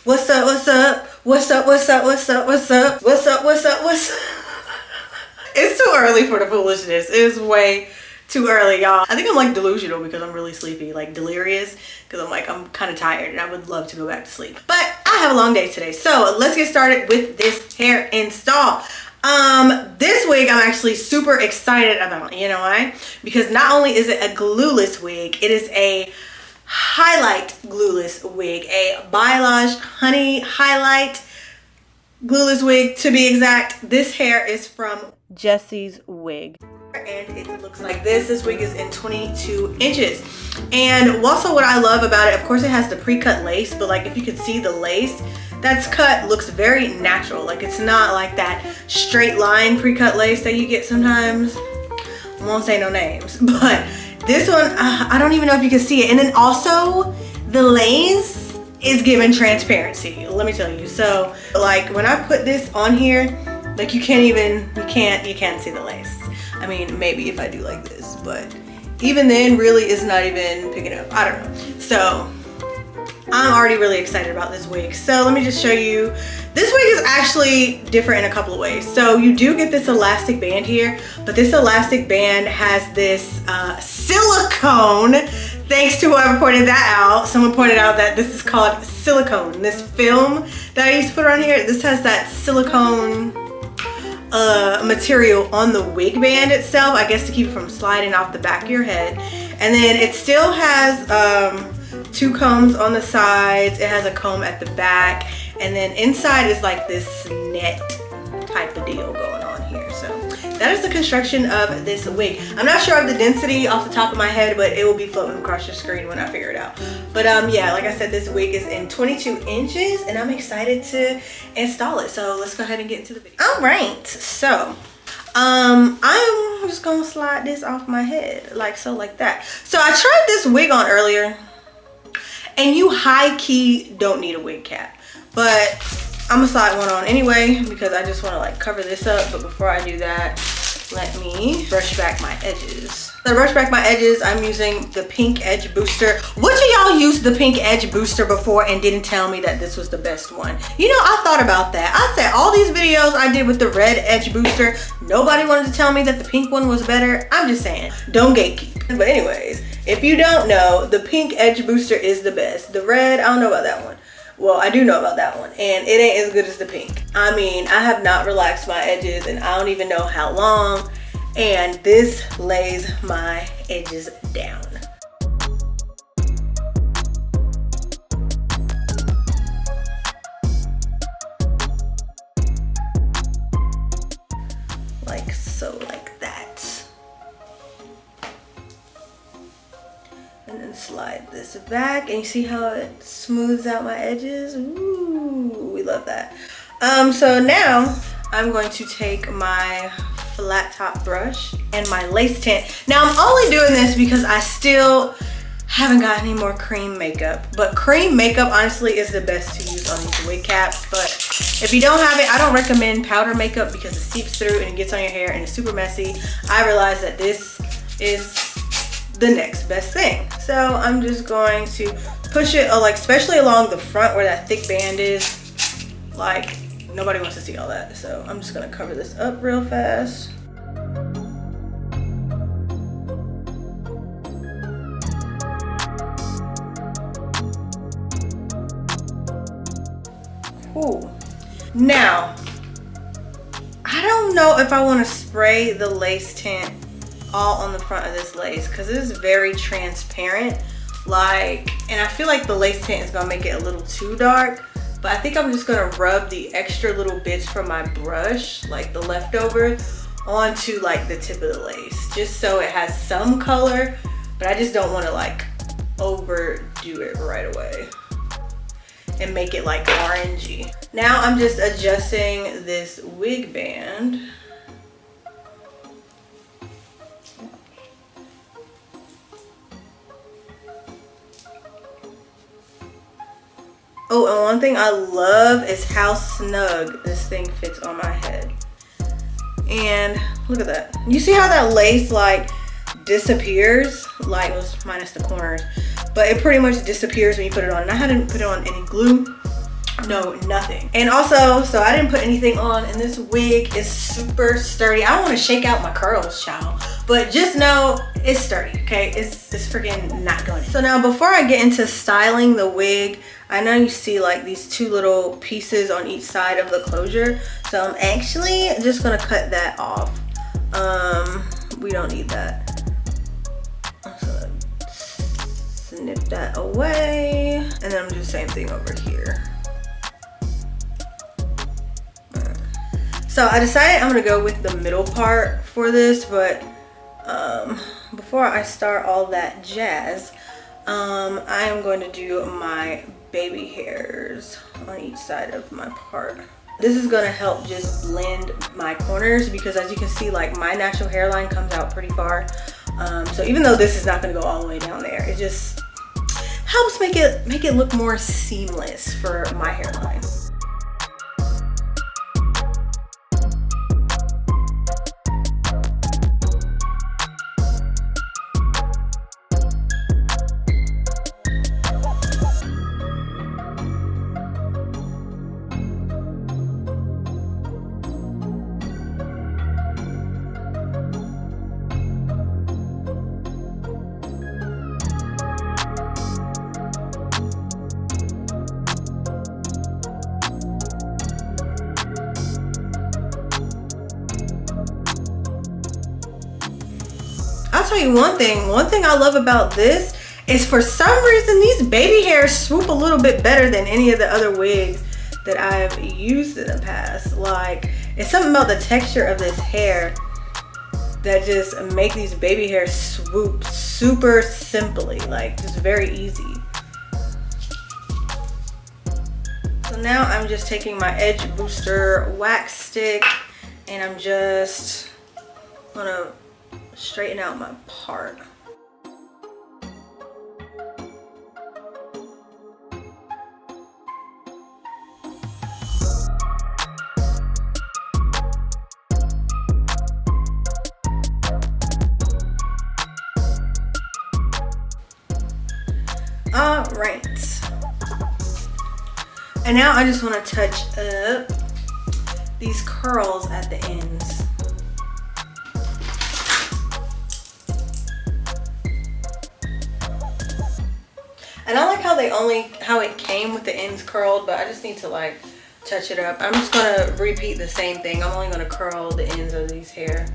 What's up, what's up? What's up, what's up, what's up, what's up? What's up, what's up, what's up? It's too early for the foolishness. It's way too early, y'all. I think I'm like delusional because I'm really sleepy, like delirious, because I'm kind of tired and I would love to go back to sleep. But I have a long day today. So let's get started with this hair install. This wig I'm actually super excited about. You know why? Because not only is it a glueless wig, it is a highlight glueless wig, a Balayage honey highlight glueless wig to be exact. This hair is from Jessies Wig and it looks like this. This wig is in 22 inches. And also what I love about it, of course it has the pre-cut lace, but like if you could see the lace that's cut looks very natural. Like it's not like that straight line pre-cut lace that you get sometimes. I won't say no names, but this one, I don't even know if you can see it. And then also the lace is giving transparency, let me tell you. So like when I put this on here, like you can't see the lace. I mean, maybe if I do like this, but even then really it's not even picking up. I don't know. So I'm already really excited about this wig. So let me just show you. This wig is actually different in a couple of ways. So you do get this elastic band here, but this elastic band has this silicone. Thanks to whoever pointed that out. Someone pointed out that this is called silicone. This film that I used to put around here, this has that silicone material on the wig band itself, I guess to keep it from sliding off the back of your head. And then it still has two combs on the sides. It has a comb at the back, and then inside is like this net type of deal going on here. So that is the construction of this wig. I'm not sure of the density off the top of my head, but it will be floating across your screen when I figure it out. But yeah, like I said, this wig is in 22 inches and I'm excited to install it. So let's go ahead and get into the video. All right, so I'm just gonna slide this off my head like so, like that. So I tried this wig on earlier, and you high-key don't need a wig cap, but I'm gonna slide one on anyway because I just want to like cover this up. But before I do that, let me brush back my edges. To brush back my edges, I'm using the pink edge booster. Which of y'all used the pink edge booster before and didn't tell me that this was the best one? You know, I thought about that. I said all these videos I did with the red edge booster, nobody wanted to tell me that the pink one was better. I'm just saying, don't gatekeep. But anyways, if you don't know, the pink edge booster is the best. The red, I don't know about that one. Well, I do know about that one, and it ain't as good as the pink. I mean, I have not relaxed my edges and I don't even know how long, and this lays my edges down. Like so, like that. And then slide this back, and you see how it smooths out my edges? Ooh, we love that. So now I'm going to take my flat top brush and my lace tint. Now I'm only doing this because I still haven't got any more cream makeup, but cream makeup honestly is the best to use on these wig caps. But if you don't have it, I don't recommend powder makeup because it seeps through and it gets on your hair and it's super messy. I realized that this is the next best thing. So I'm just going to push it, like especially along the front where that thick band is. Like nobody wants to see all that. So I'm just gonna cover this up real fast. Cool. Now, I don't know if I want to spray the lace tint all on the front of this lace because it is very transparent, like, and I feel like the lace tint is gonna make it a little too dark, but I think I'm just gonna rub the extra little bits from my brush, like the leftovers, onto like the tip of the lace, just so it has some color, but I just don't want to like overdo it right away and make it like orangey. Now I'm just adjusting this wig band. Oh, and one thing I love is how snug this thing fits on my head. And look at that. You see how that lace like disappears? Like, it was minus the corners, but it pretty much disappears when you put it on. And I hadn't put on any glue no nothing. And also, so I didn't put anything on, and this wig is super sturdy. I don't want to shake out my curls, child, but just know it's sturdy, okay? It's freaking not going in. So now before I get into styling the wig, I know you see like these two little pieces on each side of the closure, so I'm actually just gonna cut that off. We don't need that. So snip that away, and then I'm gonna do the same thing over here. So I decided I'm gonna go with the middle part for this, but before I start all that jazz, I am going to do my baby hairs on each side of my part. This is gonna help just blend my corners, because as you can see, like my natural hairline comes out pretty far. So even though this is not gonna go all the way down there, it just helps make it look more seamless for my hairline. I'll tell you one thing I love about this is, for some reason these baby hairs swoop a little bit better than any of the other wigs that I've used in the past. Like, it's something about the texture of this hair that just make these baby hairs swoop super simply, like just very easy. So now I'm just taking my Edge Booster wax stick, and I'm just gonna straighten out my part. All right. And now I just want to touch up these curls at the ends. And I like how it came with the ends curled, but I just need to like touch it up. I'm just gonna repeat the same thing. I'm only gonna curl the ends of this hair.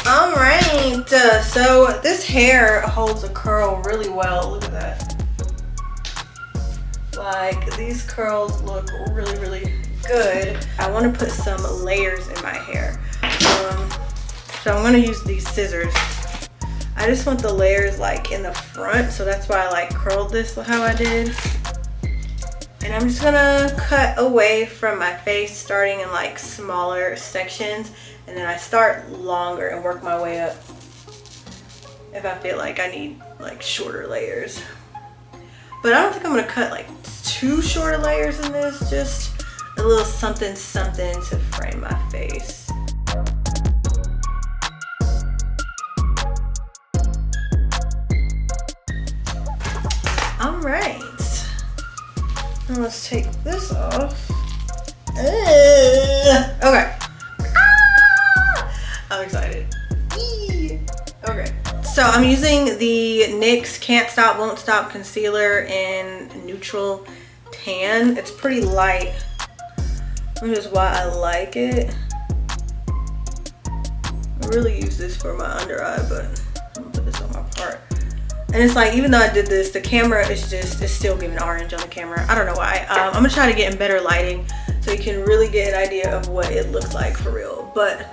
All right, so this hair holds a curl really well. Look at that. Like, these curls look really, really good. I want to put some layers in my hair. So I'm going to use these scissors. I just want the layers like in the front, so that's why I like curled this how I did. And I'm just gonna cut away from my face, starting in like smaller sections, and then I start longer and work my way up if I feel like I need like shorter layers. But I don't think I'm gonna cut like too short layers in this, just a little something something to frame my face. All right. Now let's take this off. Okay. I'm excited. Okay. So I'm using the NYX Can't Stop Won't Stop concealer in neutral tan. It's pretty light, which is why I like it. I really use this for my under eye, but I'm gonna put this on my part. And it's like, even though I did this, the camera is just, it's still giving orange on the camera. I don't know why. I'm gonna try to get in better lighting so you can really get an idea of what it looks like for real. But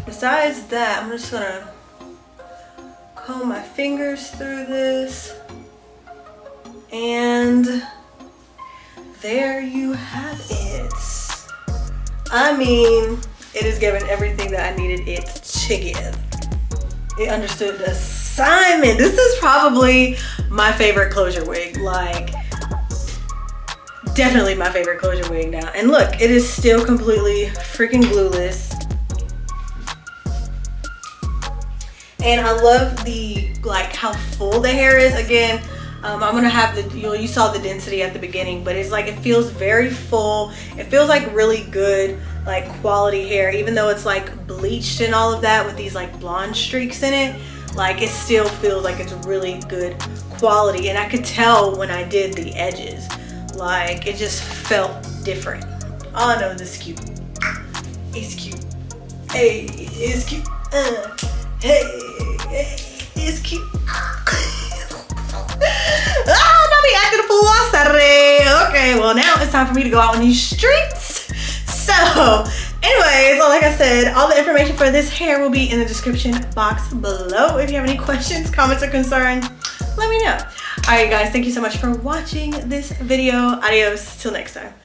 besides that, I'm just gonna comb my fingers through this. And there you have it. I mean, it is giving everything that I needed it to give. It understood the assignment. This is probably my favorite closure wig. Like, definitely my favorite closure wig now. And look, it is still completely freaking glueless. And I love the, like, how full the hair is. Again, I'm gonna have the, you saw the density at the beginning, but it's like, it feels very full. It feels like really good, like, quality hair, even though it's like bleached and all of that with these like blonde streaks in it. Like, it still feels like it's really good quality. And I could tell when I did the edges, like, it just felt different. Oh no, this is cute. It's cute. Hey, it's cute. Hey, it's cute. Don't be acting a fool on Saturday. Okay, well now it's time for me to go out on these streets. So, anyways, like I said, all the information for this hair will be in the description box below. If you have any questions, comments, or concerns, let me know. Alright guys, thank you so much for watching this video. Adios, till next time.